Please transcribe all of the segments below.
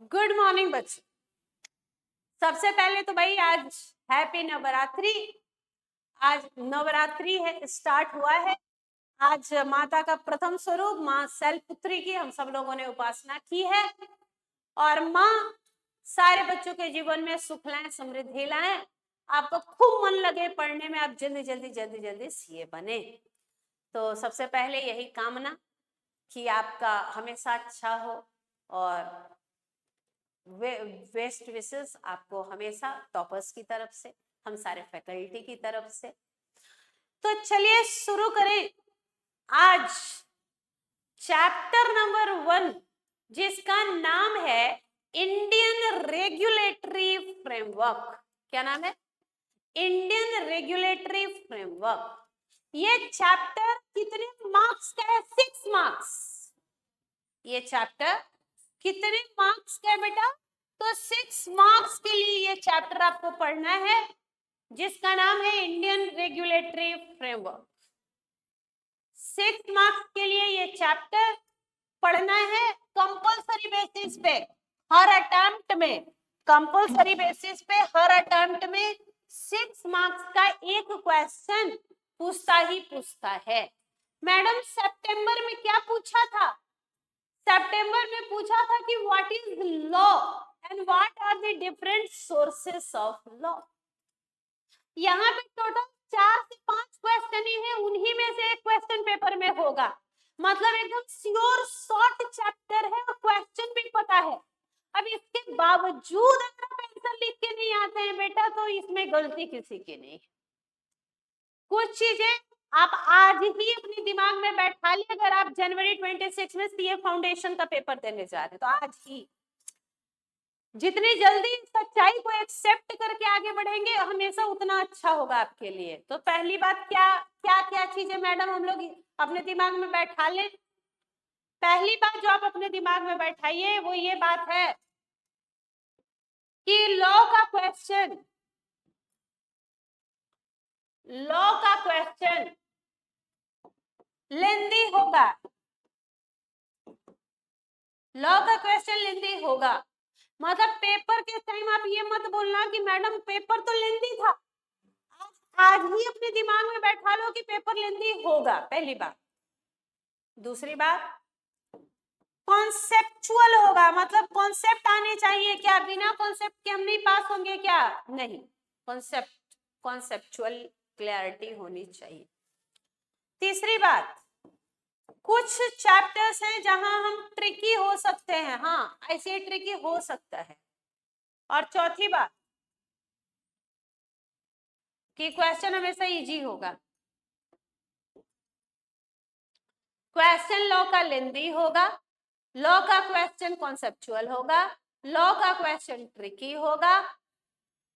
Good morning बच्चों। सबसे पहले तो भाई आज हैप्पी नवरात्रि। आज नवरात्रि है, स्टार्ट हुआ है। आज माता का प्रथम स्वरूप माँ शैलपुत्री की हम सब लोगों ने उपासना की है और माँ सारे बच्चों के जीवन में सुख लाएं, समृद्धि लाएं, आपको खूब मन लगे पढ़ने में, आप जल्दी जल्दी जल्दी जल्दी सीए बने। तो सबसे पहले यही कामना कि आपका हमेशा अच्छा हो और बेस्ट विशेस आपको हमेशा टॉपर्स की तरफ से, हम सारे फैकल्टी की तरफ से। तो चलिए शुरू करें आज चैप्टर नंबर 1 जिसका नाम है इंडियन रेगुलेटरी फ्रेमवर्क। क्या नाम है? Indian regulatory framework. ये चैप्टर कितने मार्क्स का है? 6 मार्क्स। ये चैप्टर कितने मार्क्स का है बेटा? तो 6 मार्क्स के लिए ये चैप्टर आपको पढ़ना है जिसका नाम है इंडियन रेगुलेटरी फ्रेमवर्क। 6 मार्क्स के लिए ये चैप्टर पढ़ना है कंपल्सरी बेसिस पे, हर अटेम्प्ट में। कंपल्सरी बेसिस पे हर अटेम्प्ट में 6 मार्क्स का एक क्वेश्चन पूछता ही पूछता है। मैडम सितंबर में क्या पूछा था? सितंबर में पूछा था कि what is law and what are the different sources of law. यहाँ पे टोटल 4 से 5 क्वेश्चन ही है, उन्हीं में से एक क्वेश्चन पेपर में होगा। मतलब एकदम श्योर शॉर्ट चैप्टर है और क्वेश्चन भी पता है। अब इसके बावजूद अगर आप आंसर लिख के नहीं आते हैं बेटा तो इसमें गलती किसी की नहीं। कुछ चीजें आप आज ही अपने दिमाग में बैठा लिए। अगर आप जनवरी 26 में सीए फाउंडेशन का पेपर देने जा रहे हैं तो आज ही जितनी जल्दी सच्चाई को एक्सेप्ट करके आगे बढ़ेंगे हमेशा उतना अच्छा होगा आपके लिए। तो पहली बात क्या क्या क्या चीजें मैडम हम लोग अपने दिमाग में बैठा लें? पहली बात जो आप अपने दिमाग में बैठाइए वो ये बात है कि लॉ का क्वेश्चन लेंदी होगा। लॉ का क्वेश्चन लेंदी होगा। मतलब पेपर के टाइम आप ये मत बोलना कि मैडम पेपर तो लेंदी था। आज ही अपने दिमाग में बैठा लो कि पेपर लेंदी होगा, पहली बात। दूसरी बात कॉन्सेप्चुअल होगा, मतलब कॉन्सेप्ट आने चाहिए। क्या बिना कॉन्सेप्ट के हम नहीं पास होंगे? क्या नहीं, कॉन्सेप्चुअल क्लैरिटी होनी चाहिए। तीसरी बात कुछ चैप्टर्स हैं जहां हम ट्रिकी हो सकते हैं, हाँ ऐसे ट्रिकी हो सकता है। और चौथी बात कि क्वेश्चन हमेशा इजी होगा। क्वेश्चन लॉ का लेंदी होगा, लॉ का क्वेश्चन कॉन्सेप्चुअल होगा, लॉ का क्वेश्चन ट्रिकी होगा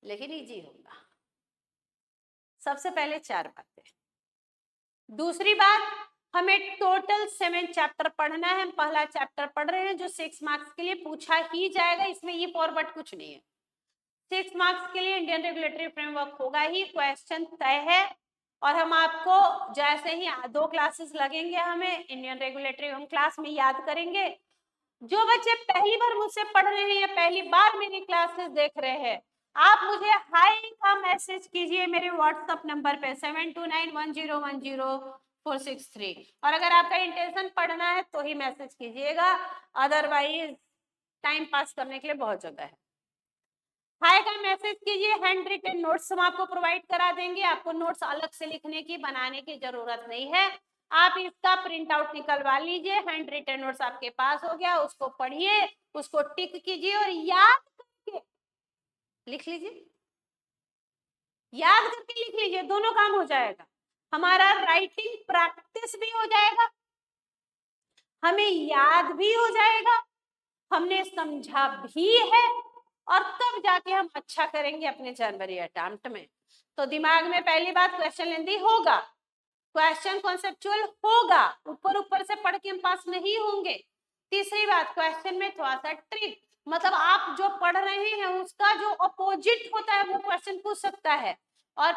लेकिन इजी होगा। सबसे पहले 4 बातें। दूसरी बात हमें टोटल 7 चैप्टर पढ़ना है। हम पहला चैप्टर पढ़ रहे हैं जो 6 मार्क्स के लिए पूछा ही जाएगा, इसमें ये फॉरवर्ड कुछ नहीं है। 6 मार्क्स के लिए इंडियन रेगुलेटरी फ्रेमवर्क होगा ही, क्वेश्चन तय है। और हम आपको जैसे ही 2 क्लासेस लगेंगे हमें इंडियन रेगुलेटरी, हम क्लास में याद करेंगे। जो बच्चे पहली बार मुझसे पढ़ रहे हैं या पहली बार मेरी क्लासेस देख रहे हैं, आप मुझे हाई का मैसेज कीजिए मेरे व्हाट्सएप नंबर पे 7291010463। और अगर आपका इंटेंशन पढ़ना है तो ही मैसेज कीजिएगा, अदरवाइज टाइम पास करने के लिए बहुत जगह है। हाय का मैसेज कीजिए, हैंड रिटन नोट्स हम आपको प्रोवाइड करा देंगे। आपको नोट्स अलग से लिखने की बनाने की जरूरत नहीं है, आप इसका प्रिंट आउट निकलवा लीजिए। हैंड रिटन नोट्स आपके पास हो गया, उसको पढ़िए, उसको टिक कीजिए और याद करके लिख लीजिए। याद करके लिख लीजिए, दोनों काम हो जाएगा। हमारा राइटिंग प्रैक्टिस भी हो जाएगा, हमें याद भी हो जाएगा, हमने समझा भी है, और तब जाके हम अच्छा करेंगे अपने जनवरी अटेम्प्ट में। तो दिमाग में पहली बात क्वेश्चन लेंदी होगा, क्वेश्चन कॉन्सेप्चुअल होगा, ऊपर ऊपर से पढ़ के हम पास नहीं होंगे। तीसरी बात क्वेश्चन में थोड़ा सा ट्रिक, मतलब आप जो पढ़ रहे हैं उसका जो अपोजिट होता है वो क्वेश्चन पूछ सकता है। और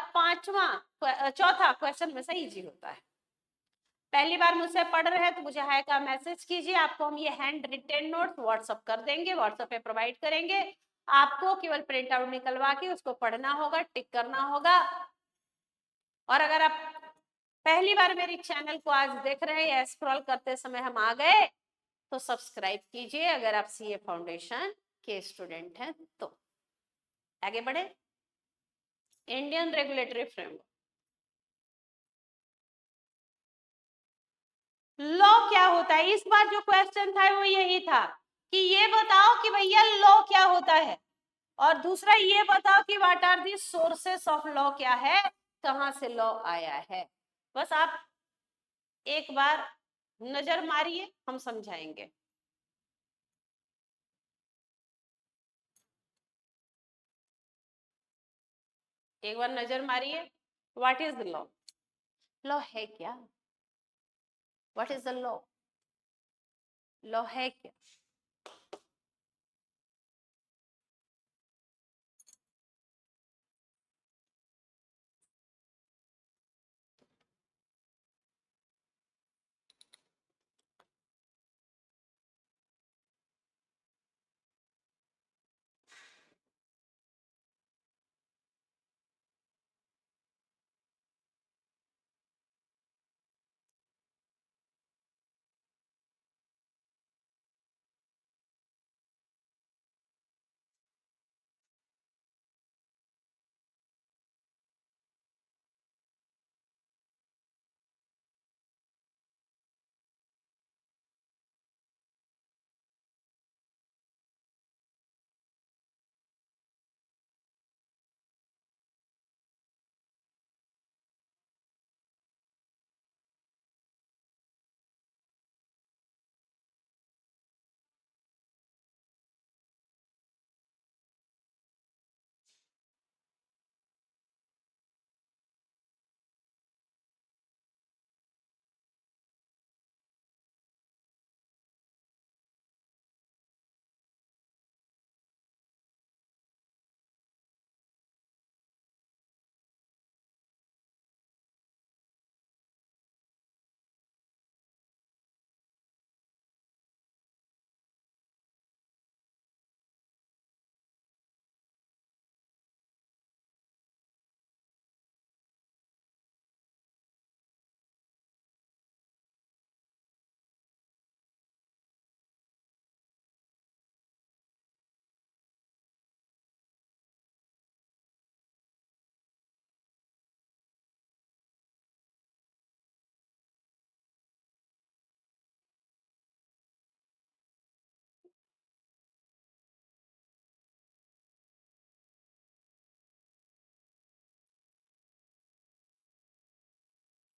चौथा क्वेश्चन हमेशा इजी होता है। पहली बार मुझसे पढ़ रहे हैं तो मुझे हाय का मैसेज कीजिए, आपको हम ये हैंड रिटेन नोट्स व्हाट्सअप कर देंगे, व्हाट्सएप पे प्रोवाइड करेंगे। आपको केवल प्रिंट आउट निकलवा के उसको पढ़ना होगा, टिक करना होगा। और अगर आप पहली बार मेरी चैनल को आज देख रहे हैं या स्क्रॉल करते समय हम आ गए तो सब्सक्राइब कीजिए, अगर आप सीए फाउंडेशन के स्टूडेंट हैं तो। आगे बढ़े। इंडियन रेगुलेटरी फ्रेमवर्क, लॉ क्या होता है? इस बार जो क्वेश्चन था वो यही था कि ये बताओ कि भैया लॉ क्या होता है, और दूसरा ये बताओ कि what are the sources of law, क्या है, कहां से लॉ आया है। बस आप एक बार नजर मारिए, हम समझाएंगे। एक बार नजर मारिए। What is the law? Law है क्या? What is the law? Law है क्या?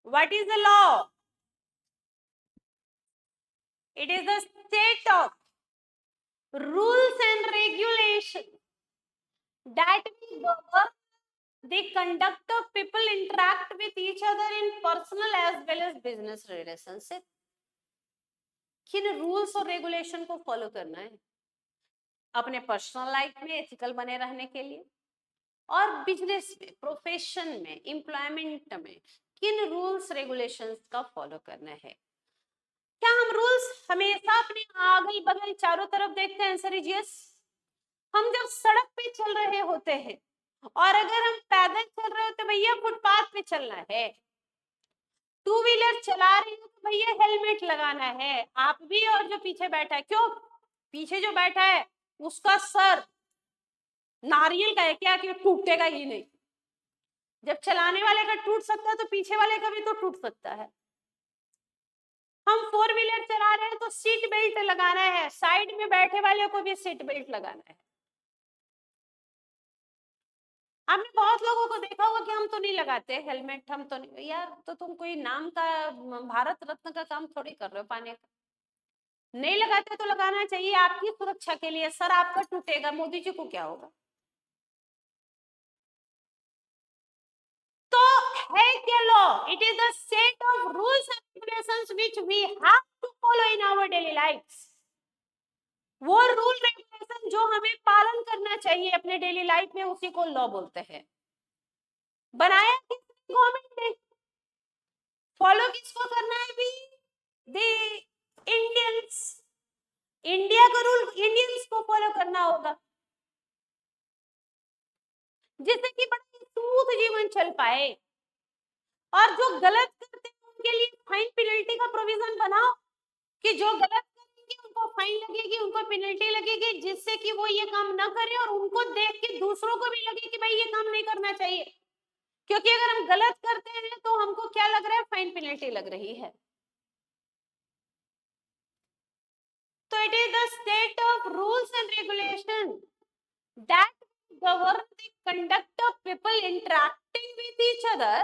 What is the law? It is the set of rules and regulations that will govern the conduct of people interact with each other in personal as well as business relationship. किन rules और regulation को follow करना है अपने personal life में ethical बने रहने के लिए, और बिजनेस में, प्रोफेशन में, एम्प्लॉयमेंट में किन रूल्स रेगुलेशंस का फॉलो करना है। क्या हम रूल्स हमेशा अपने अगल बगल चारों तरफ देखते हैं? Answer is yes. हम जब सड़क पे चल रहे होते हैं और अगर हम पैदल चल रहे होते, भैया फुटपाथ पे चलना है, टू व्हीलर चला रहे हो तो भैया हेलमेट लगाना है, आप भी और जो पीछे बैठा है। क्यों? पीछे जो बैठा है उसका सर नारियल का है क्या कि टूटेगा ही नहीं? जब चलाने वाले का टूट सकता है तो पीछे वाले का भी तो टूट सकता है। हम फोर व्हीलर चला रहे हैं तो सीट बेल्ट लगाना है, साइड में बैठे वाले को भी सीट बेल्ट लगाना है। आपने बहुत लोगों को देखा होगा कि हम तो नहीं लगाते हेलमेट, हम तो नहीं। यार तो तुम कोई नाम का भारत रत्न का काम थोड़ी कर रहे हो पाने का। नहीं लगाते तो लगाना चाहिए आपकी सुरक्षा के लिए। सर आपका टूटेगा, मोदी जी को क्या होगा? तो है क्या law? It is the set of rules and regulations which we have to follow in our daily lifes. वो रूल रेगुलेशन जो हमें पालन करना चाहिए अपने डेली लाइफ में, उसी को लॉ बोलते हैं। बनाया किसने? गवर्नमेंट ने। फॉलो किसको करना है भी? The Indians. इंडिया का रूल इंडियंस को फॉलो करना होगा, जिससे कि बड़ा स्मूथ जीवन चल पाए। और जो गलत करते हैं उनके लिए फाइन पेनल्टी का प्रोविजन बनाओ कि जो गलत करेंगे उनको फाइन लगेगी, उनको पेनल्टी लगेगी, जिससे कि वो ये काम ना करें और उनको देख के दूसरों को भी लगे कि भाई ये काम नहीं करना चाहिए। क्योंकि अगर हम गलत करते हैं तो हमको क्या लग रहा है? फाइन पेनल्टी लग रही है। तो it is the set of rules and regulation that govern the conduct of people interacting with each other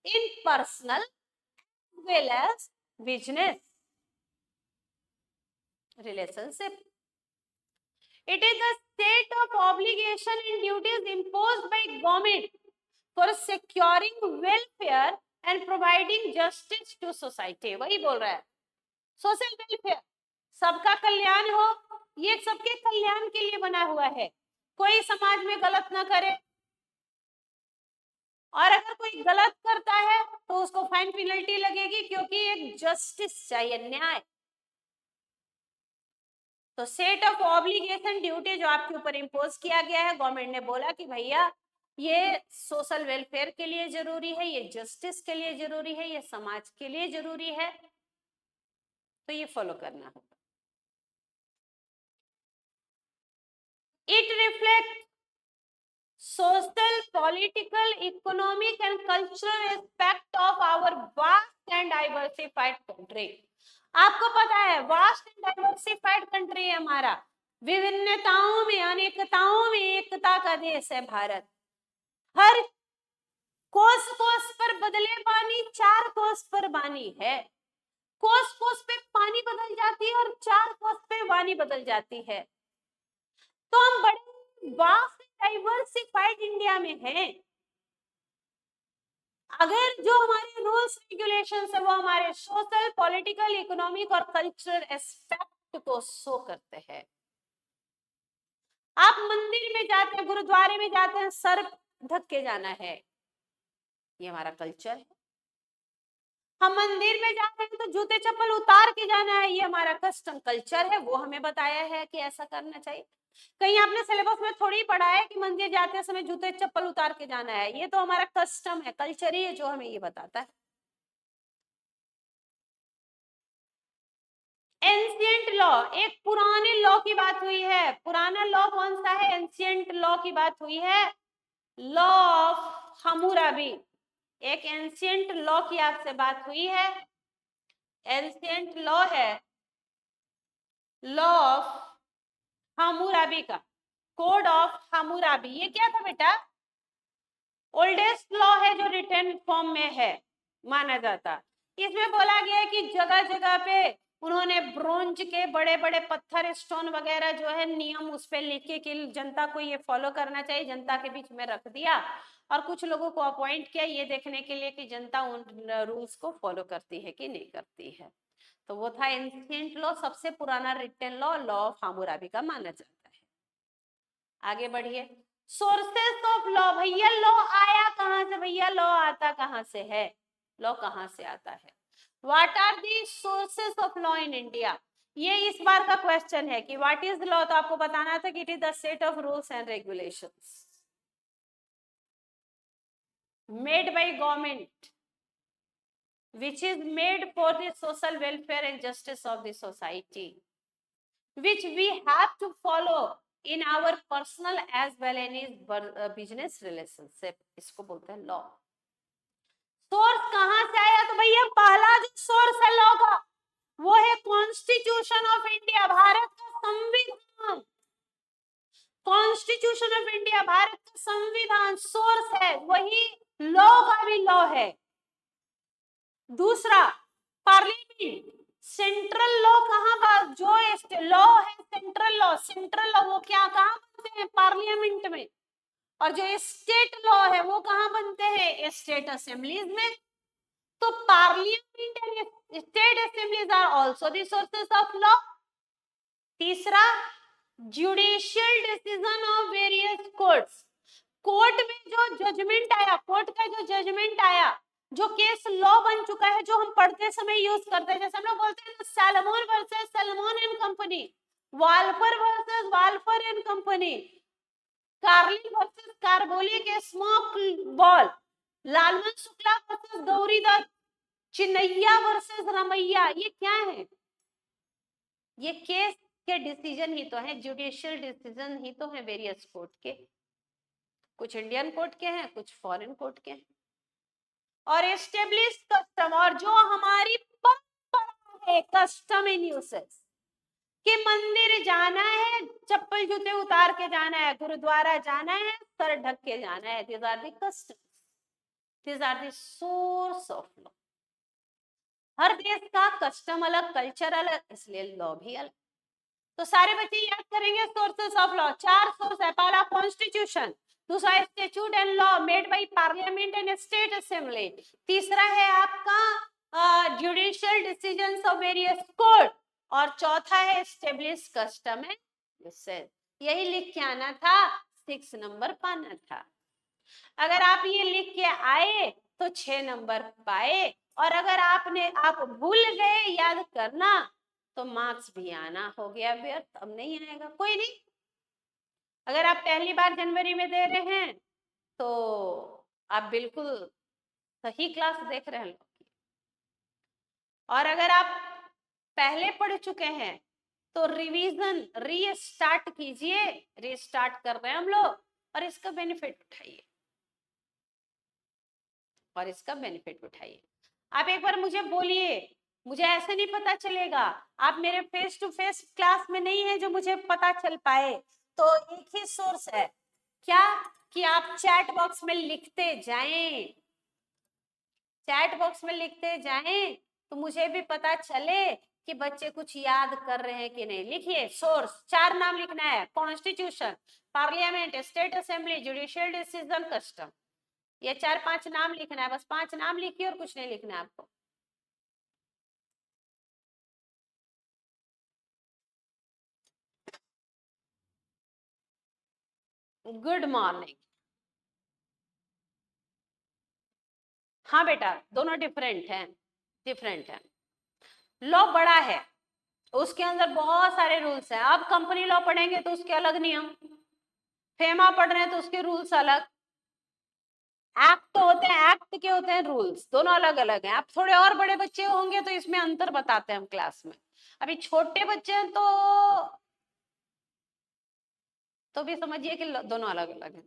in personal as well as business relationship. It is the set of obligation and duties imposed by government for securing welfare and providing justice to society. वही बोल रहा है, social welfare, सबका कल्याण हो, ये सबके कल्याण के लिए बना हुआ है। कोई समाज में गलत ना करे, और अगर कोई गलत करता है तो उसको फाइन पेनल्टी लगेगी, क्योंकि एक जस्टिस चाहिए, न्याय। तो सेट ऑफ ऑब्लिगेशन ड्यूटी जो आपके ऊपर इम्पोज किया गया है, गवर्नमेंट ने बोला कि भैया ये सोशल वेलफेयर के लिए जरूरी है, ये जस्टिस के लिए जरूरी है, ये समाज के लिए जरूरी है, तो ये फॉलो करना होगा। It reflect social, political, economic and cultural aspect of our vast and diversified country. आपको पता है वास्ट एंड डाइवर्सिफाइड कंट्री है हमारा, विभिन्नताओं में अनेकताओं में एकता का देश है भारत। हर कोस कोस पर बदले पानी, चार कोस पर वाणी है। कोस कोस पे पानी बदल जाती है और चार कोस पे वाणी बदल जाती है। तो हम बड़े वास्ट डाइवर्सिफाइड इंडिया में है। अगर जो हमारे रूल्स रेगुलेशंस है वो हमारे सोशल, पॉलिटिकल, इकोनॉमिक और कल्चरल एस्पेक्ट को शो करते हैं। आप मंदिर में जाते हैं, गुरुद्वारे में जाते हैं, सर ढक के जाना है, ये हमारा कल्चर है। हम मंदिर में जाते हैं तो जूते चप्पल उतार के जाना है, ये हमारा कस्टम कल्चर है, वो हमें बताया है कि ऐसा करना चाहिए। कहीं आपने सिलेबस में थोड़ी पढ़ा है कि मंदिर जाते समय जूते चप्पल उतार के जाना है, ये तो हमारा कस्टम है, कल्चर ही है जो हमें ये बताता है। एंशिएंट लॉ, एक पुराने लॉ की बात हुई है। पुराना लॉ कौन सा है? एंशिएंट लॉ की बात हुई है, लॉ ऑफ हम्मुराबी। एक एंशिएंट लॉ की आपसे बात हुई है, एंशिएंट लॉ है लॉ ऑफ हम्मुराबी का, कोड ऑफ हम्मुराबी। ये क्या था बेटा? ओल्डेस्ट लॉ है जो रिटन फॉर्म में है माना जाता। इसमें बोला गया है कि जगह जगह पे उन्होंने ब्रोंज के बड़े बड़े पत्थर, स्टोन वगैरह जो है नियम उस पे लिखे कि जनता को ये फॉलो करना चाहिए, जनता के बीच में रख दिया और कुछ लोगों को अपॉइंट किया ये देखने के लिए कि जनता उन रूल्स को फॉलो करती है कि नहीं करती है। तो वो था एंशिएंट लॉ, सबसे पुराना written law, law of Hammurabi का माना जाता है। आगे बढ़िए, सोर्सेस ऑफ लॉ। भैया लॉ आया कहां से? भैया लॉ आता कहां से है? लॉ कहां से आता है? What are the sources of law in India? ये इस बार का क्वेश्चन है कि व्हाट इज लॉ, तो आपको बताना था कि it is the set of rules and regulations made by government which is made for the social welfare and justice of the society, which we have to follow in our personal as well as business relationship। इसको बोलते हैं law. Source कहां से आया? तो भैया पहला जो सोर्स है लॉ का वो है कॉन्स्टिट्यूशन ऑफ इंडिया, भारत का संविधान। कॉन्स्टिट्यूशन ऑफ इंडिया, भारत का संविधान सोर्स है, वही लॉ का भी लॉ है। दूसरा पार्लियामेंट, सेंट्रल लॉ कहां का जो लॉ है, सेंट्रल लॉ, सेंट्रल लॉ वो क्या कहां बनते हैं? पार्लियामेंट में। और जो स्टेट लॉ है वो कहां बनते हैं? स्टेट असेंबलीज में। तो parliament and state assemblies are also the sources of law. तीसरा judicial decision of various courts, court में जो जजमेंट आया, कोर्ट का जो जजमेंट आया जो केस लॉ बन चुका है, जो हम पढ़ते समय यूज करते हैं, जैसे हम लोग बोलते हैं Salomon versus Salomon and company, Walfer versus Walfer and company, Carlill versus Carbolic Smoke Ball, Lalman Shukla versus Gauri Dutt, Chinnaiya versus Ramaiya, ये क्या है? ये केस के डिसीजन ही तो है, जुडिशियल डिसीजन ही तो है वेरियस कोर्ट के, कुछ इंडियन कोर्ट के हैं, कुछ फॉरेन कोर्ट के हैं। और एस्टेब्लिश कस्टम, और जो हमारी परंपरा है, कस्टम इन यूसेज, कि मंदिर जाना है चप्पल जूते उतार के जाना है, गुरुद्वारा जाना है सर ढक के जाना है, these are the customs, these are the source of law। हर देश का कस्टम अलग, कल्चर अलग, इसलिए लॉ भी अलग। तो सारे बच्चे याद करेंगे सोर्सेस ऑफ लॉ। 4 सोर्स है, पहला कॉन्स्टिट्यूशन, दूसरा statute and law made by parliament and state assembly, तीसरा है आपका judicial decisions of various court, और चौथा है एस्टेब्लिश कस्टम एंड यूसेज। यही लिख के आना था, 6 नंबर पाना था। अगर आप ये लिख के आए तो 6 नंबर पाए, और अगर आप भूल गए याद करना तो मार्क्स भी आना हो गया व्यर्थ, अब नहीं आएगा, कोई नहीं। अगर आप पहली बार जनवरी में दे रहे हैं तो आप बिल्कुल सही क्लास देख रहे हैं, और अगर आप पहले पढ़ चुके हैं तो रिवीजन रीस्टार्ट कीजिए, रीस्टार्ट कर रहे हैं हम लोग, और इसका बेनिफिट उठाइए, और इसका बेनिफिट उठाइए। आप एक बार मुझे बोलिए, मुझे ऐसे नहीं पता चलेगा, आप मेरे फेस टू फेस क्लास में नहीं है जो मुझे पता चल पाए, तो एक ही सोर्स है, क्या, कि आप चैट बॉक्स में लिखते जाएं, चैट बॉक्स में लिखते जाएं, तो मुझे भी पता चले कि बच्चे कुछ याद कर रहे हैं कि नहीं। लिखिए सोर्स, 4 नाम लिखना है, constitution, parliament, state assembly, judicial decision, custom, ये 4-5 नाम लिखना है, बस 5 नाम लिखिए और कुछ नहीं लिखना है आपको। Good morning. हाँ बेटा, दोनों डिफरेंट हैं, डिफरेंट है। लॉ बड़ा है, उसके अंदर बहुत सारे रूल्स हैं। आप कंपनी लॉ पढ़ेंगे तो उसके अलग नियम, फेमा पढ़ रहे हैं तो उसके रूल्स अलग, एक्ट तो होते हैं, एक्ट के होते हैं रूल्स, दोनों अलग अलग हैं। आप थोड़े और बड़े बच्चे होंगे तो इसमें अंतर बताते हैं हम क्लास में, अभी छोटे बच्चे हैं तो भी समझिए कि दोनों अलग अलग हैं।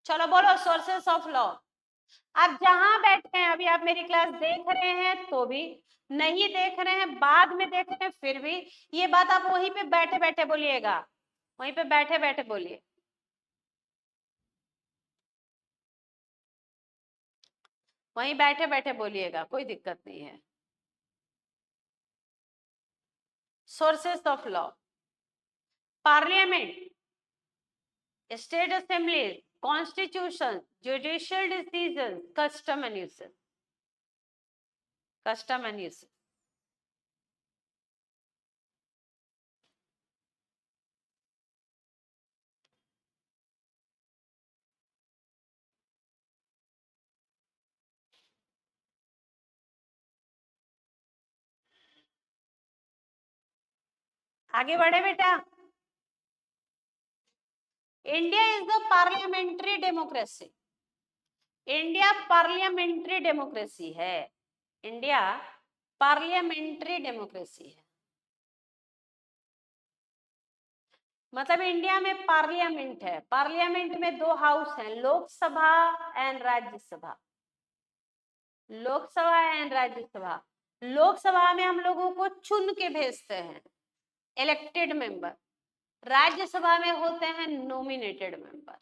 चलो बोलो सोर्सेस ऑफ लॉ। आप जहां बैठे हैं, अभी आप मेरी क्लास देख रहे हैं तो भी, नहीं देख रहे हैं बाद में देख रहे हैं फिर भी, ये बात आप वहीं पे बैठे बैठे बोलिएगा, वहीं पे बैठे बैठे बोलिए। वहीं बैठे बैठे बोलिएगा, कोई दिक्कत नहीं है। Sources of law, parliament, state assembly, constitution, judicial decision, custom and usage, custom and usage. आगे बढ़े बेटा। India is the parliamentary democracy, India parliamentary democracy है, इंडिया पार्लियामेंट्री डेमोक्रेसी है। मतलब इंडिया में पार्लियामेंट है, पार्लियामेंट में 2 हाउस हैं, लोकसभा एंड राज्यसभा, लोकसभा एंड राज्यसभा। लोकसभा में हम लोगों को चुन के भेजते हैं, इलेक्टेड मेंबर, राज्यसभा में होते हैं नॉमिनेटेड मेंबर।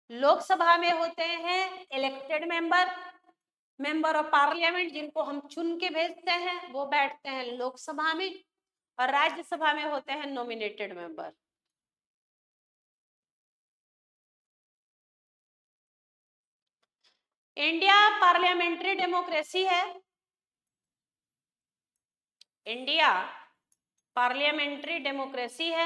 लोकसभा में होते हैं elected member, member of parliament, जिनको हम चुन के भेजते हैं, वो बैठते हैं लोकसभा में, और राज्यसभा में होते हैं nominated member. India parliamentary democracy है, इंडिया पार्लियामेंट्री डेमोक्रेसी है,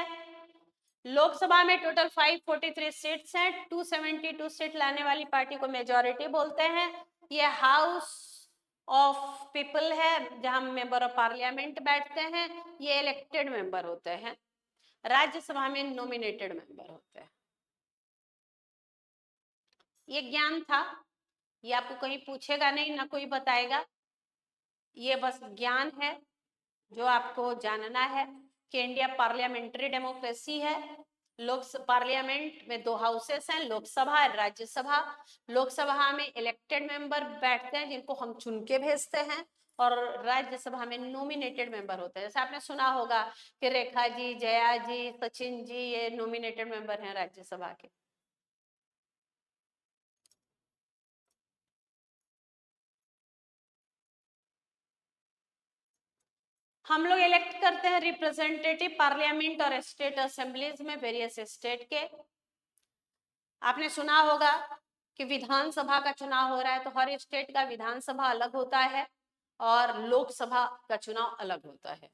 लोकसभा में टोटल 543 सीट्स हैं। 272 सीट लाने वाली पार्टी को मेजोरिटी बोलते हैं। ये हाउस ऑफ पीपल है, जहां मेंबर ऑफ पार्लियामेंट बैठते हैं। ये इलेक्टेड मेंबर होते हैं। राज्यसभा में नॉमिनेटेड मेंबर होते हैं। ये ज्ञान था, ये आपको कहीं पूछेगा नहीं, ना कोई बताएगा। ये बस ज्ञान है जो आपको जानना है कि इंडिया पार्लियामेंट्री डेमोक्रेसी है। लोक पार्लियामेंट में दो हाउसेस हैं, लोकसभा और राज्यसभा। लोकसभा में इलेक्टेड मेंबर बैठते हैं जिनको हम चुन के भेजते हैं, और राज्यसभा में नॉमिनेटेड मेंबर होते हैं। जैसे आपने सुना होगा कि रेखा जी, जया जी, सचिन जी, ये नॉमिनेटेड मेंबर हैं राज्यसभा के। हम लोग इलेक्ट करते हैं रिप्रेजेंटेटिव पार्लियामेंट और स्टेट असेंबलीज में वेरियस स्टेट के। आपने सुना होगा कि विधानसभा का चुनाव हो रहा है, तो हर स्टेट का विधानसभा अलग होता है और लोकसभा का चुनाव अलग होता है।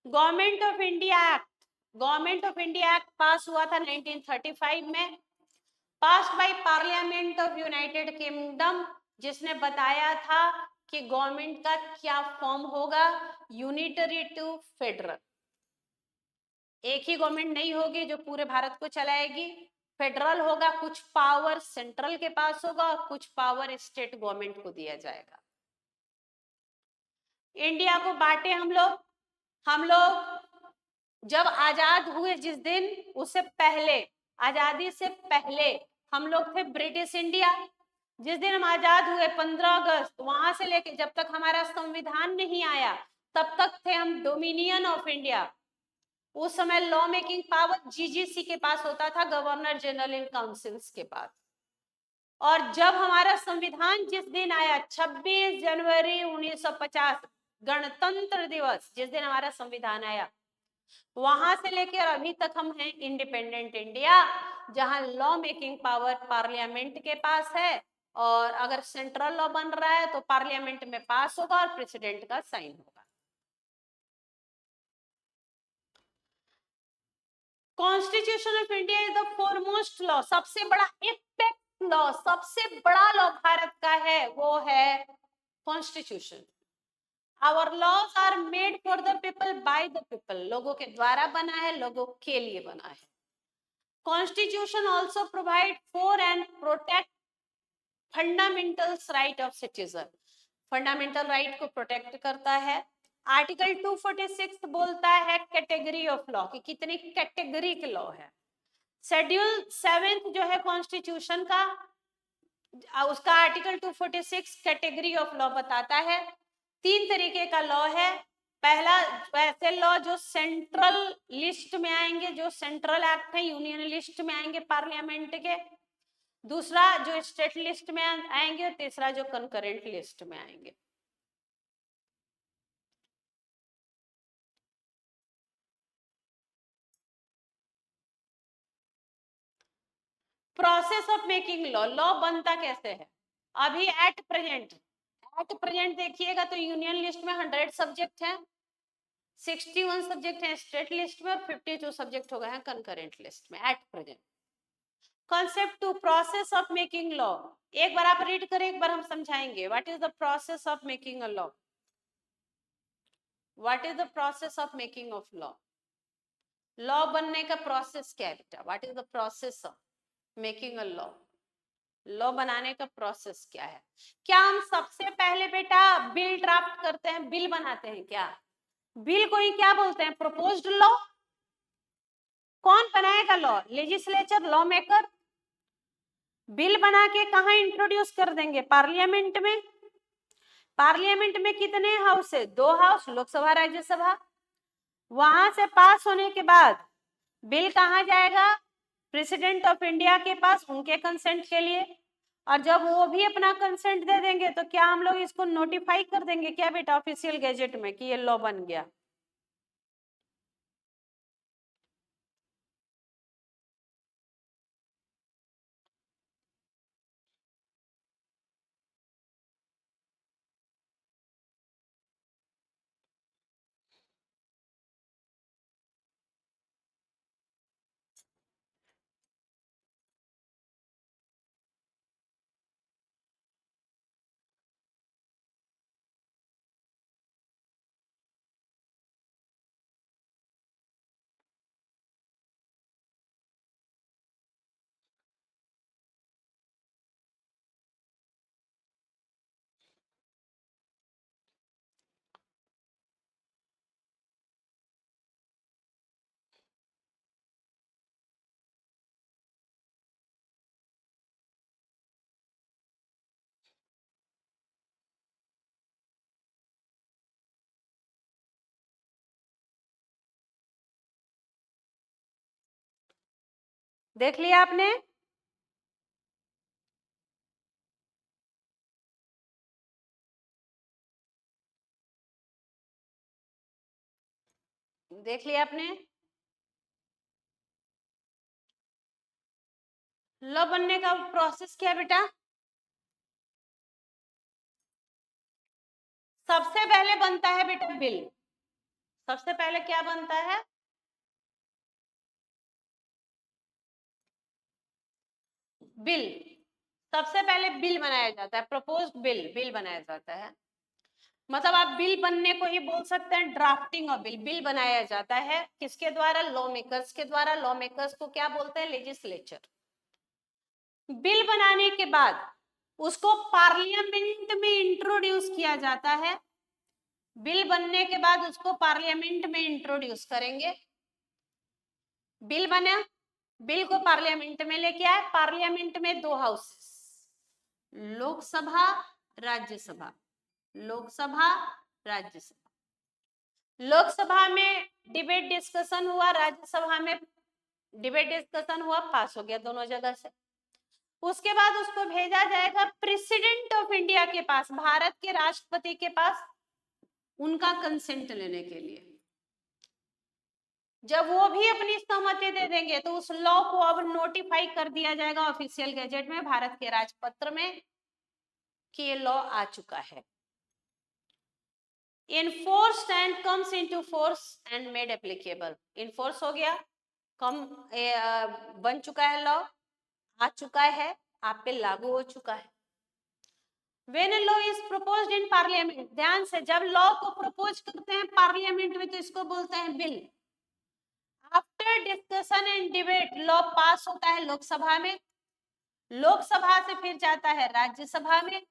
Government of India act, government of India act pass हुआ था 1935 में, pass by parliament of United Kingdom, जिसने बताया था कि गवर्नमेंट का क्या फॉर्म होगा, यूनिटरी टू फेडरल। एक ही गवर्नमेंट नहीं होगी जो पूरे भारत को चलाएगी, फेडरल होगा। कुछ पावर सेंट्रल के पास होगा और कुछ पावर स्टेट गवर्नमेंट को दिया जाएगा। इंडिया को बांटे हम लोग जब आजाद हुए जिस दिन, उससे पहले, आजादी से पहले हम लोग थे ब्रिटिश इंडिया। जिस दिन हम आजाद हुए 15 अगस्त, वहां से लेके जब तक हमारा संविधान नहीं आया तब तक थे हम डोमिनियन ऑफ इंडिया। उस समय लॉ मेकिंग पावर जीजीसी के पास होता था, गवर्नर जनरल इन काउंसिल्स के पास। और जब हमारा संविधान जिस दिन आया, 26 जनवरी 1950, गणतंत्र दिवस, जिस दिन हमारा संविधान आया, वहां से लेकर अभी तक हम हैं इंडिपेंडेंट इंडिया, जहां लॉ मेकिंग पावर पार्लियामेंट के पास है। और अगर सेंट्रल लॉ बन रहा है तो पार्लियामेंट में पास होगा और प्रेसिडेंट का साइन होगा। Constitution of India is the foremost law, सबसे बड़ा इफेक्ट लॉ, सबसे बड़ा लॉ भारत का है, वो है constitution. Our laws are made for the people by the people, लोगों के द्वारा बना है, लोगों के लिए बना है। Constitution also provide for and protect fundamental right of citizen, fundamental right को प्रोटेक्ट करता है। आर्टिकल 246 बोलता है कैटेगरी ऑफ लॉ, कि कितनी कैटेगरी के लॉ है। शेड्यूल 7 जो है कॉन्स्टिट्यूशन का, उसका आर्टिकल 246 कैटेगरी ऑफ लॉ बताता है। 3 तरीके का लॉ है। पहला, वैसे लॉ जो सेंट्रल लिस्ट में आएंगे, जो सेंट्रल एक्ट है, यूनियन लिस्ट में आएंगे पार्लियामेंट के। दूसरा जो स्टेट लिस्ट में आएंगे, और तीसरा जो कंकरेंट लिस्ट में आएंगे। Process of making law, law बनता कैसे है? अभी एट प्रेजेंट देखिएगा तो यूनियन लिस्ट में 100 सब्जेक्ट हैं, 61 सब्जेक्ट हैं स्टेट लिस्ट में, और 52 सब्जेक्ट हो गए हैं कंकरेंट लिस्ट में at present. Concept 2, process of making law. एक बार आप रीड करें, एक बार हम समझाएंगे। What is the process of making a law? What is the process of making of law? Law बनने का प्रोसेस क्या है बेटा? What is the process of making a law? Law बनाने का प्रोसेस क्या है? क्या हम सबसे पहले बेटा बिल ड्राफ्ट करते हैं, बिल बनाते हैं क्या? बिल को ही क्या बोलते हैं? Proposed law. कौन बनाएगा law? Legislature, law maker. Bill बना के कहा इंट्रोड्यूस कर देंगे? पार्लियामेंट में। पार्लियामेंट में कितने हाउस है? 2 हाउस, लोकसभा राज्यसभा। वहां से पास होने के बाद बिल कहाँ जाएगा? प्रेसिडेंट ऑफ इंडिया के पास, उनके कंसेंट के लिए। और जब वो भी अपना कंसेंट दे देंगे तो क्या हम लोग इसको नोटिफाई कर देंगे क्या बेटा ऑफिशियल गैजेट में कि ये लॉ बन गया? देख लिया आपने? देख लिया आपने? लॉ बनने का प्रोसेस क्या है बेटा? सबसे पहले बनता है बेटा बिल। सबसे पहले क्या बनता है? बिल। सबसे पहले बिल बनाया जाता है, प्रपोज्ड बिल, बिल बनाया जाता है। मतलब आप बिल बनने को ही बोल सकते हैं ड्राफ्टिंग ऑफ बिल। बिल बनाया जाता है किसके द्वारा? लॉ मेकर्स के द्वारा। लॉ मेकर्स को क्या बोलते हैं? लेजिस्लेचर। बिल बनाने के बाद उसको पार्लियामेंट में इंट्रोड्यूस किया जाता है। बिल बनने के बाद उसको पार्लियामेंट में इंट्रोड्यूस करेंगे। बिल बना, बिल को पार्लियामेंट में लेके आए। पार्लियामेंट में दो हाउसेस, लोकसभा, राज्यसभा। लोकसभा, राज्यसभा। लोकसभा में डिबेट डिस्कशन हुआ, राज्यसभा में डिबेट डिस्कशन हुआ, पास हो गया दोनों जगह से। उसके बाद उसको भेजा जाएगा प्रेसिडेंट ऑफ इंडिया के पास, भारत के राष्ट्रपति के पास, उनका कंसेंट लेने के लिए। जब वो भी अपनी सहमति दे देंगे तो उस लॉ को अब नोटिफाई कर दिया जाएगा ऑफिशियल गैजेट में, भारत के राजपत्र में, कि ये लॉ आ चुका है। Enforced and comes into force and made applicable. Enforce हो गया, कम बन चुका है लॉ, आ चुका है, आप पे लागू हो चुका है। When a law is proposed in parliament, ध्यान से, जब लॉ को प्रपोज करते हैं पार्लियामेंट में तो इसको बोलते हैं bill. After discussion and debate law पास होता है लोकसभा में, लोकसभा से फिर जाता है राज्यसभा में,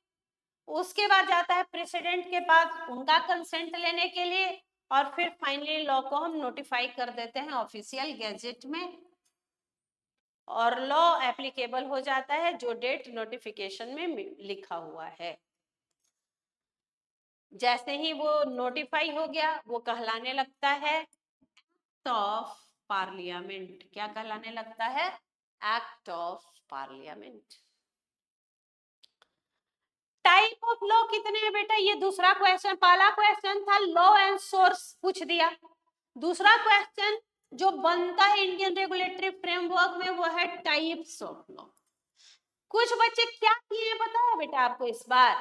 उसके बाद जाता है प्रेसिडेंट के पास उनका कंसेंट लेने के लिए, और फिर फाइनली लॉ को हम नोटिफाई कर देते हैं ऑफिशियल गैजेट में, और लॉ एप्लीकेबल हो जाता है जो डेट नोटिफिकेशन में लिखा हुआ है। जैसे ही वो नोटिफाई हो गया वो कहलाने लगता है एक्ट ऑफ पार्लियामेंट। क्या कहलाने लगता है? Act of parliament. Type of law कितने हैं बेटा? ये दूसरा क्वेश्चन, पहला क्वेश्चन था लॉ एंड सोर्स पूछ दिया। दूसरा क्वेश्चन जो बनता है इंडियन रेगुलेटरी फ्रेमवर्क में वो है टाइप्स ऑफ लॉ। कुछ बच्चे क्या किए हैं पता है बेटा आपको? इस बार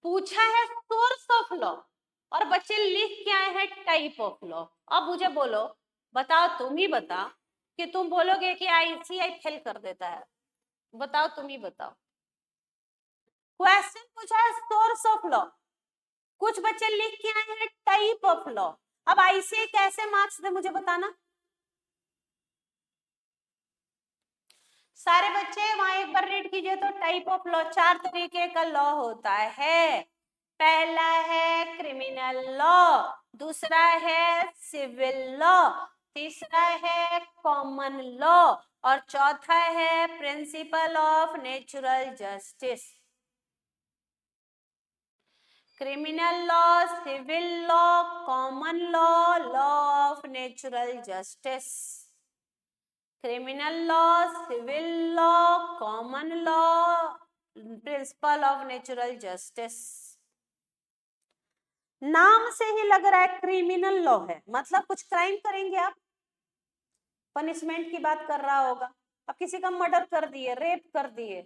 पूछा है सोर्स ऑफ लॉ और बच्चे लिख के आए हैं टाइप ऑफ लॉ। अब मुझे बोलो, बताओ, तुम ही बताओ कि तुम बोलोगे कि आईसीआई फेल कर देता है? बताओ, तुम ही बताओ। क्वेश्चन पूछा है सोर्स ऑफ लॉ, कुछ बच्चे लिख के आए हैं टाइप ऑफ लॉ। अब आईसीआई कैसे मार्क्स दे मुझे बताना। सारे बच्चे वहां एक बार रीड कीजिए तो। टाइप ऑफ लॉ, चार तरीके का लॉ होता है। पहला है क्रिमिनल लॉ, दूसरा है सिविल लॉ, तीसरा है कॉमन लॉ, और चौथा है principle of natural justice. Criminal law, civil law, common law, law of natural justice. Criminal law, civil law, common law, principle of natural justice. नाम से ही लग रहा है क्रिमिनल लॉ है, मतलब कुछ क्राइम करेंगे आप, पनिशमेंट की बात कर रहा होगा। अब किसी का मर्डर कर दिए, रेप कर दिए,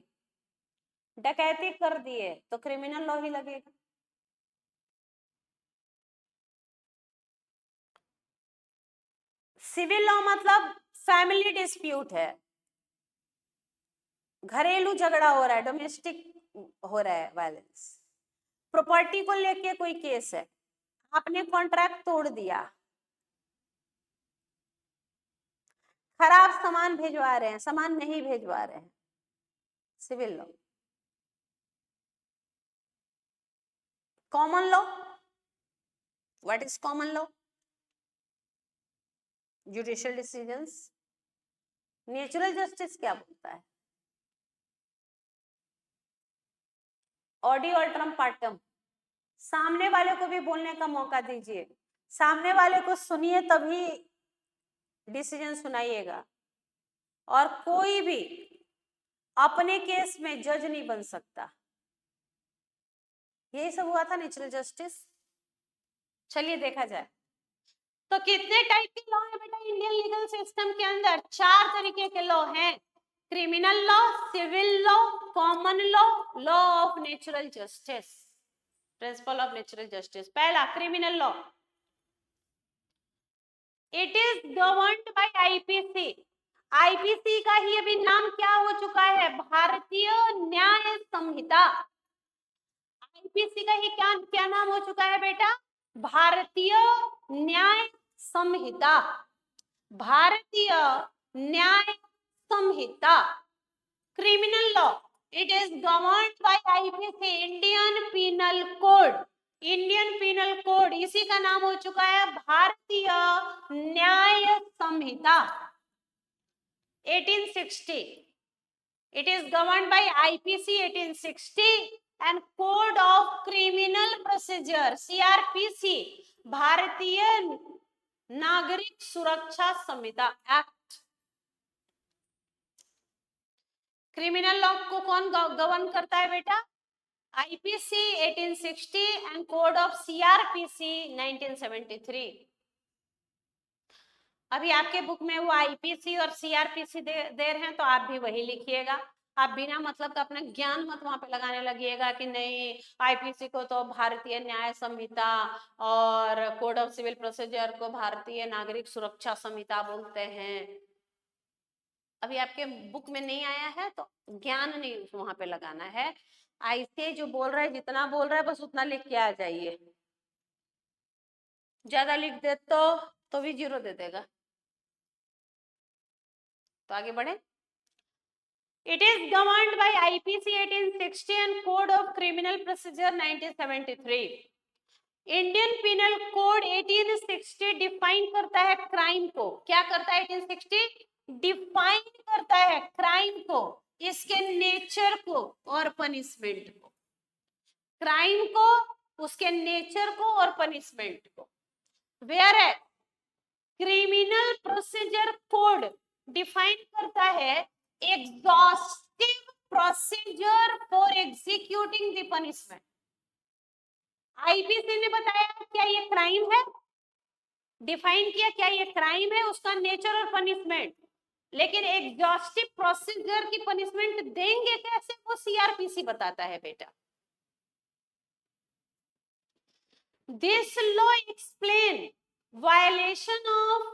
डकैती कर दिए, तो क्रिमिनल लॉ ही लगेगा। सिविल लॉ मतलब फैमिली डिस्प्यूट है, घरेलू झगड़ा हो रहा है, डोमेस्टिक हो रहा है वायलेंस, प्रॉपर्टी को लेके कोई केस है, आपने कॉन्ट्रैक्ट तोड़ दिया, खराब सामान भिजवा रहे हैं, सामान नहीं भिजवा रहे हैं, civil law. Common law, what is common law? Judicial decisions. Natural justice क्या बोलता है? Audi alteram partem. सामने वाले को भी बोलने का मौका दीजिए, सामने वाले को सुनिए तभी डिसीजन सुनाइएगा। और कोई भी अपने केस में जज नहीं बन सकता। यही सब हुआ था नेचुरल जस्टिस। चलिए देखा जाए तो कितने टाइप के लॉ है बेटा इंडियन लीगल सिस्टम के अंदर? 4 तरीके के लॉ हैं, criminal law, civil law, common law, law of natural justice, principle of natural justice. पहला criminal law, it is governed by IPC. IPC का ही अभी नाम क्या हो चुका है? भारतीय न्याय संहिता। आईपीसी का ही क्या क्या नाम हो चुका है बेटा? भारतीय Nyaya Sanhita. Bharatiya Nyaya Sanhita. Criminal law, it is governed by IPC, Indian Penal Code. Indian Penal Code, इसी का नाम हो चुका है भारतीय न्याय संहिता 1860। It is governed by IPC 1860 and Code of Criminal Procedure CRPC, भारतीय नागरिक सुरक्षा संहिता एक्ट। क्रिमिनल लॉ को कौन गवर्न करता है बेटा? IPC 1860 and code of CrPC 1973। अभी आपके बुक में वो आईपीसी और सीआरपीसी दे रहे हैं तो आप भी वही लिखिएगा। आप बिना मतलब का अपना ज्ञान मत वहां पे लगाने लगिएगा कि नहीं आईपीसी को तो भारतीय न्याय संहिता और कोड ऑफ सिविल प्रोसीजर को भारतीय नागरिक सुरक्षा संहिता बोलते हैं। अभी आपके बुक में नहीं आया है तो ज्ञान नहीं वहां पे लगाना है। ऐसे जो बोल रहा है जितना बोल रहा है बस उतना लिख के आ जाइए। ज्यादा लिख दे तो भी 0 दे देगा। तो आगे बढ़े। It is governed by IPC 1860 and Code of Criminal Procedure 1973. Indian penal code 1860 define करता है क्राइम को। क्या करता है 1860? डिफाइन करता है क्राइम को, इसके नेचर को और पनिशमेंट को। क्राइम को, उसके नेचर को और पनिशमेंट को। वेयर है क्रिमिनल प्रोसीजर कोड डिफाइन करता है exhaustive procedure for executing the punishment. IPC ने बताया क्या ये क्राइम है, डिफाइन किया क्या ये क्राइम है, उसका नेचर और पनिशमेंट। लेकिन एग्जॉस्टिव प्रोसीजर की पनिशमेंट देंगे कैसे, वो सीआरपीसी बताता है बेटा। This law explain violation of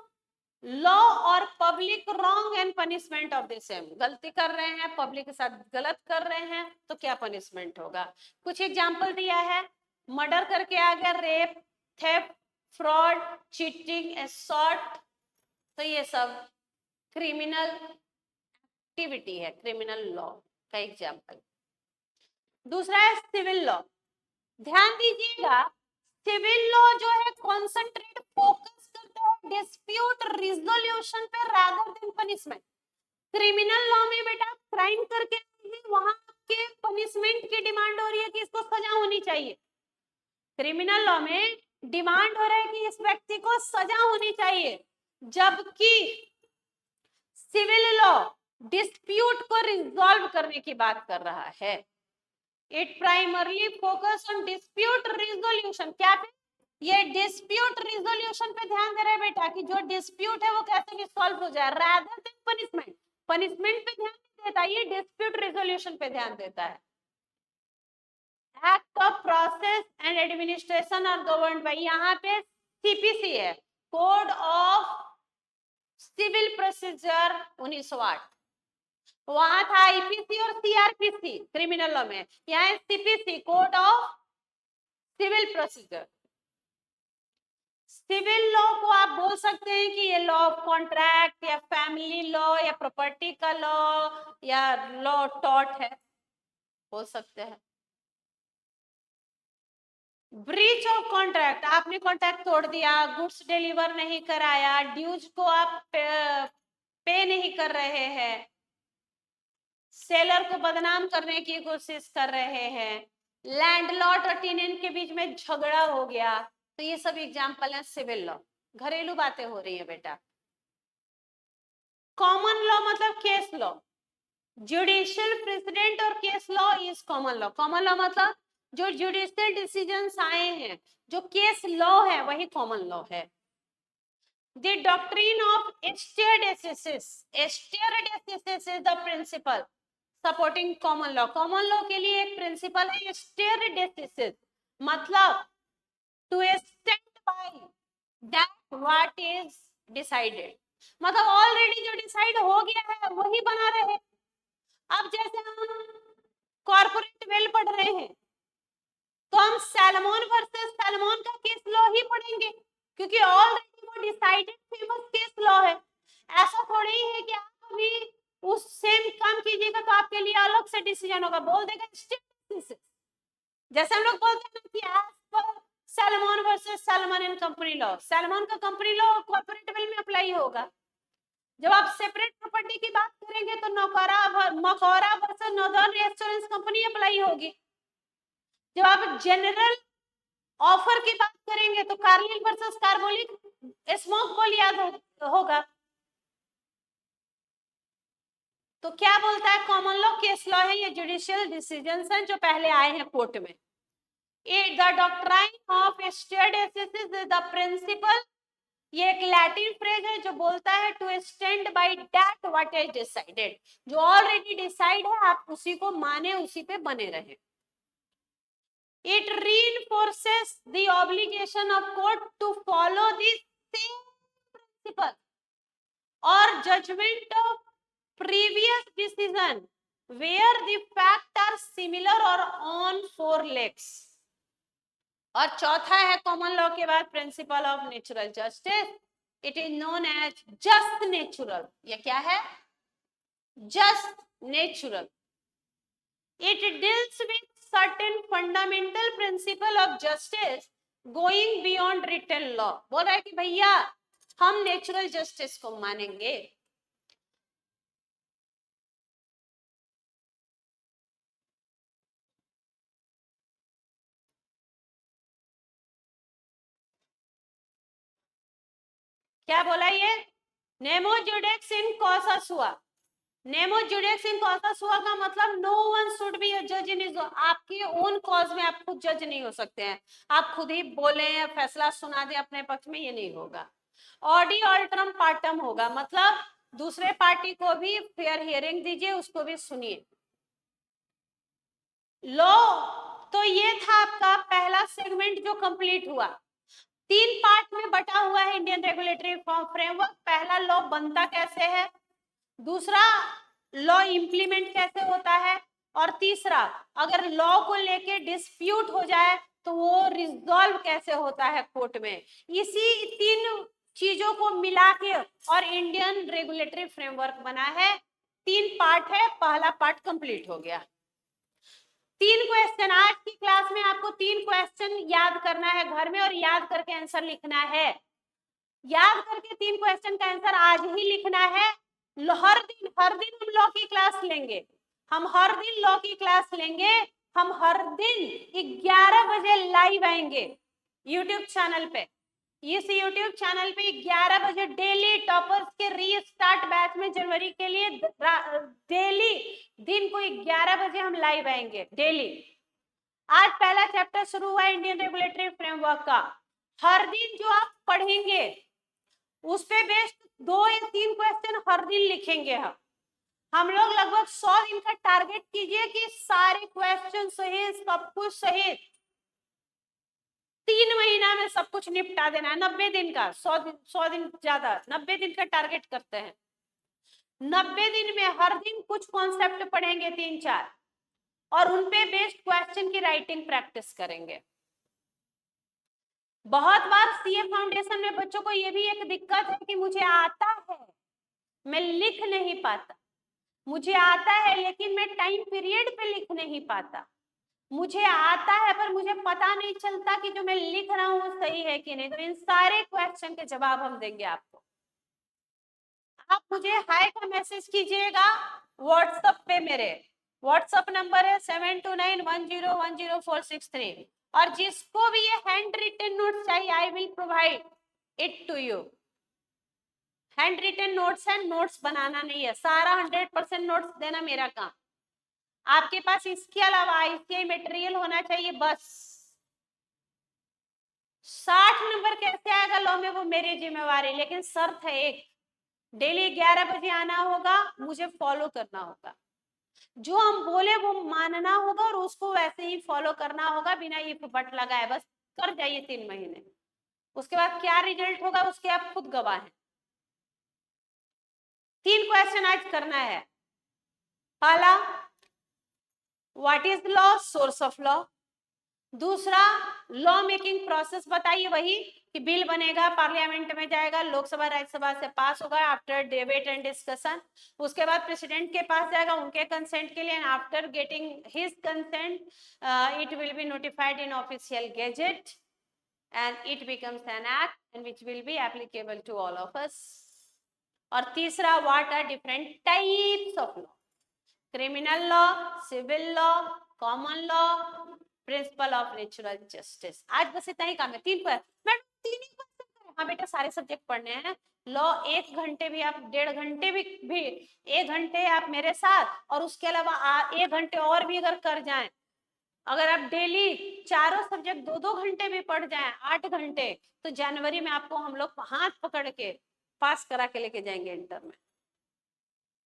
law और public wrong and punishment of the same. गलती कर रहे हैं, पब्लिक के साथ गलत कर रहे हैं तो क्या पनिशमेंट होगा। कुछ एग्जांपल दिया है, मर्डर करके आ गया, rape, theft, fraud, cheating, assault, तो ये सब क्रिमिनल एक्टिविटी है, क्रिमिनल लॉ का एग्जांपल। दूसरा है सिविल लॉ। ध्यान दीजिएगा सिविल लॉ जो है कॉन्सेंट्रेट फोकस करता है डिस्प्यूट रिजोल्यूशन पे rather than punishment. Criminal law में बेटा क्राइम करके वहां के पनिशमेंट की डिमांड हो रही है कि इसको सजा होनी चाहिए। क्रिमिनल लॉ में डिमांड हो रहा है कि इस व्यक्ति को सजा होनी चाहिए, जबकि सिविल लॉ डिस्प्यूट को रिजॉल्व करने की बात कर रहा है। It primarily focus on dispute resolution. क्या पे? ये डिस्प्यूट रिजोल्यूशन पे ध्यान दे रहे हैं बेटा कि जो डिस्प्यूट है वो कैसे रिसॉल्व हो जाए, रादर देन पनिशमेंट। पनिशमेंट पे ध्यान नहीं देता, ये डिस्प्यूट रिजोल्यूशन पे ध्यान देता है। Act of process and administration are governed by, यहाँ पे सीपीसी है, कोड ऑफ सिविल प्रोसीजर 1908। वहां था आईपीसी और सीआरपीसी क्रिमिनल लॉ में, यहाँ है CPC, code of civil procedure. Civil law को आप बोल सकते हैं कि ये लॉ ऑफ कॉन्ट्रैक्ट या फैमिली लॉ या प्रॉपर्टी का लॉ या लॉ टॉट है, बोल सकते हैं। ब्रीच ऑफ कॉन्ट्रैक्ट, आपने कॉन्ट्रैक्ट तोड़ दिया, गुड्स डिलीवर नहीं कराया, ड्यूज को आप पे नहीं कर रहे हैं, सेलर को बदनाम करने की कोशिश कर रहे हैं, लैंडलॉर्ड और टेनेंट के बीच में झगड़ा हो गया, तो ये सब एग्जांपल है सिविल लॉ। घरेलू बातें हो रही है बेटा। कॉमन लॉ मतलब केस लॉ, जुडिशियल प्रेसिडेंट और case law is common law. Common law मतलब जो जुडिशियल डिसीजंस आए हैं, जो केस लॉ है, वही कॉमन लॉ है। The doctrine of stare decisis. Stare decisis is the principle supporting common law. Common law के लिए एक प्रिंसिपल है stare decisis, मतलब to stand by that what is decided, मतलब ऑलरेडी जो डिसाइड हो गया है वही बना रहे। अब जैसे हम कॉर्पोरेट वेल पढ़ रहे हैं तो हम सैलमोन वर्सेस सैलमोन का केस लॉ ही पढ़ेंगे, क्योंकि ऑलरेडी वो डिसाइडेड फेमस केस लॉ है। ऐसा थोड़ी है कि आप अभी उस सेम काम कीजिएगा तो आपके लिए अलग से डिसीजन होगा, बोल देगा स्टेट। जैसे हम लोग बोलते हैं कि as per Salomon versus Salomon and company law, Salomon का कंपनी लॉ कॉर्पोरेट वेल में अप्लाई होगा। जब आप सेपरेट प्रॉपर्टी की बात करेंगे तो Macaura versus Northern Assurance company apply होगी। जब आप जनरल ऑफर की बात करेंगे तो Carlill versus Carbolic Smoke Ball याद होगा। तो क्या बोलता है कॉमन लॉ केस लॉ है, ये जुडिशियल डिसीजंस हैं जो पहले आए हैं कोर्ट में। It the doctrine of stare decisis is the principle, ये एक लैटिन फ्रेज है जो बोलता है to stand by that what is decided, जो ऑलरेडी डिसाइड है आप उसी को माने, उसी पे बने रहे। It reinforces the obligation of court to follow the same principle or judgment of previous decision where the facts are similar or on four legs। और चौथा है कॉमन लॉ के बाद principle of natural justice, it is known as just natural. ये क्या है? Just natural. It deals with certain fundamental principle of justice going beyond written law। बोल रहा है कि भैया हम नेचुरल जस्टिस को मानेंगे। क्या बोला ये? नेमो जुडेक्स इन कॉसा सुआ। नेमो जुडेक्स इन कॉसा सुआ का मतलब no one should be a जज इन हिज, आपके ओन कॉज में आप खुद जज नहीं हो सकते हैं, आप खुद ही बोले या फैसला सुना दे अपने पक्ष में, ये नहीं होगा। ऑडी ऑल्टरम पार्टम होगा, मतलब दूसरे पार्टी को भी फेयर हियरिंग दीजिए, उसको भी सुनिए। लॉ, तो ये था आपका पहला सेगमेंट जो कंप्लीट हुआ। 3 पार्ट में बटा हुआ है इंडियन रेगुलेटरी फ्रेमवर्क। पहला लॉ बनता कैसे है, दूसरा लॉ इंप्लीमेंट कैसे होता है, और तीसरा अगर लॉ को लेके डिस्प्यूट हो जाए तो वो रिजॉल्व कैसे होता है कोर्ट में। इसी 3 चीजों को मिला के और इंडियन रेगुलेटरी फ्रेमवर्क बना है। 3 पार्ट है, पहला पार्ट कंप्लीट हो गया। 3 क्वेश्चन आज की क्लास में, आपको 3 क्वेश्चन याद करना है घर में और याद करके आंसर लिखना है। याद करके 3 क्वेश्चन का आंसर आज ही लिखना है। हर दिन हम लॉ की क्लास लेंगे, हम हर दिन लॉ की क्लास लेंगे। हम हर दिन 11 बजे लाइव आएंगे यूट्यूब चैनल पे। इस यूट्यूब चैनल पे 11 बजे डेली टॉपर्स के रीस्टार्ट बैच में जनवरी के लिए डेली दिन को 11 बजे हम लाइव आएंगे डेली। आज पहला चैप्टर शुरू हुआ है इंडियन रेगुलेटरी फ्रेमवर्क का। हर दिन जो आप पढ़ेंगे उस पे बेस्ड 2 या 3 क्वेश्चन हर दिन लिखेंगे। हम लोग लगभग 100 दिन का टारगेट कीजिए कि सारे क्वेश्चन सही, सब कुछ सही, 3 महीना में सब कुछ निपटा देना है। 90 दिन का, 100 दिन ज्यादा, 90 दिन का टारगेट करते हैं। 90 दिन में हर दिन कुछ कॉन्सेप्ट पढ़ेंगे 3-4 और उनपे बेस्ड क्वेश्चन की राइटिंग प्रैक्टिस करेंगे। बहुत बार सीए फाउंडेशन में बच्चों को ये भी एक दिक्कत है कि मुझे आता है, मैं लिख नहीं पाता, मुझे आता है लेकिन मैं टाइम पीरियड पे लिख नहीं पाता, मुझे आता है पर मुझे पता नहीं चलता कि जो मैं लिख रहा हूँ वो सही है कि नहीं। तो इन सारे क्वेश्चन के जवाब हम देंगे आपको। आप मुझे हाय का मैसेज कीजिएगा व्हाट्सएप पे, मेरे व्हाट्सएप नंबर है 7291010463, और जिसको भी ये हैंड रिटन नोट चाहिए I will provide it to you. Handwritten notes है, नोट्स बनाना नहीं है, सारा 100% नोट्स देना मेरा काम। आपके पास इसके अलावा आईसीआई मटेरियल होना चाहिए बस। 60 नंबर कैसे आएगा लॉ में वो मेरी जिम्मेवारी, लेकिन शर्त है एक, डेली 11 बजे आना होगा, मुझे फॉलो करना होगा, जो हम बोले वो मानना होगा और उसको वैसे ही फॉलो करना होगा बिना इफ बट लगाए। बस कर जाइए 3 महीने, उसके बाद क्या रिजल्ट होगा उसके आप खुद गवाह हैं। 3 क्वेश्चन आज करना है। पहला, what is law, source of law. दूसरा, लॉ मेकिंग प्रोसेस बताइए, वही कि बिल बनेगा, पार्लियामेंट में जाएगा, लोकसभा राज्यसभा से पास होगा आफ्टर डिबेट एंड डिस्कशन, उसके बाद प्रेसिडेंट के पास जाएगा उनके कंसेंट के लिए, and after getting his consent it will be notified in official gazette and it becomes an act and which will be applicable to all of us. और तीसरा, what are different types of law, criminal law, civil law, common law, principle of natural justice. आज बस इतना ही काम है, 3 पर madam 3 ही question करें। हाँ बेटा, सारे सब्जेक्ट पढ़ने हैं। लॉ 1 घंटे भी आप, 1.5 घंटे भी 1 घंटे आप मेरे साथ, और उसके अलावा 1 घंटे और भी अगर कर जाएं, अगर आप डेली चारों सब्जेक्ट 2-2 घंटे भी पढ़ जाएं, 8 घंटे, तो जनवरी में आपको हम लोग हाथ पकड़ के पास करा के लेके जाएंगे इंटर में।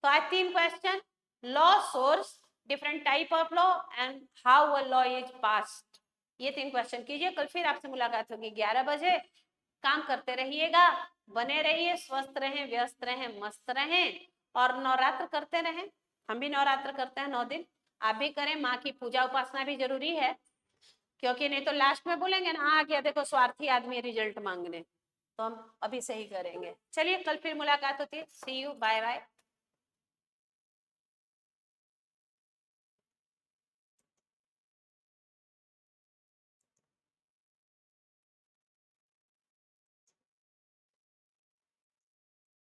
तो आज 3 question, law, source, different type of law and how a law is passed, ये 3 क्वेश्चन कीजिए। कल फिर आपसे मुलाकात होगी 11 बजे। काम करते रहिएगा, बने रहिए, स्वस्थ रहें, व्यस्त रहें, मस्त रहें, और नवरात्र करते रहें। हम भी नवरात्र करते हैं 9 दिन, आप भी करें। माँ की पूजा उपासना भी जरूरी है, क्योंकि नहीं तो लास्ट में बोलेंगे ना, आ गया देखो स्वार्थी आदमी रिजल्ट मांगने। तो हम अभी से ही करेंगे। चलिए, कल फिर मुलाकात होती है। सी यू, बाय बाय।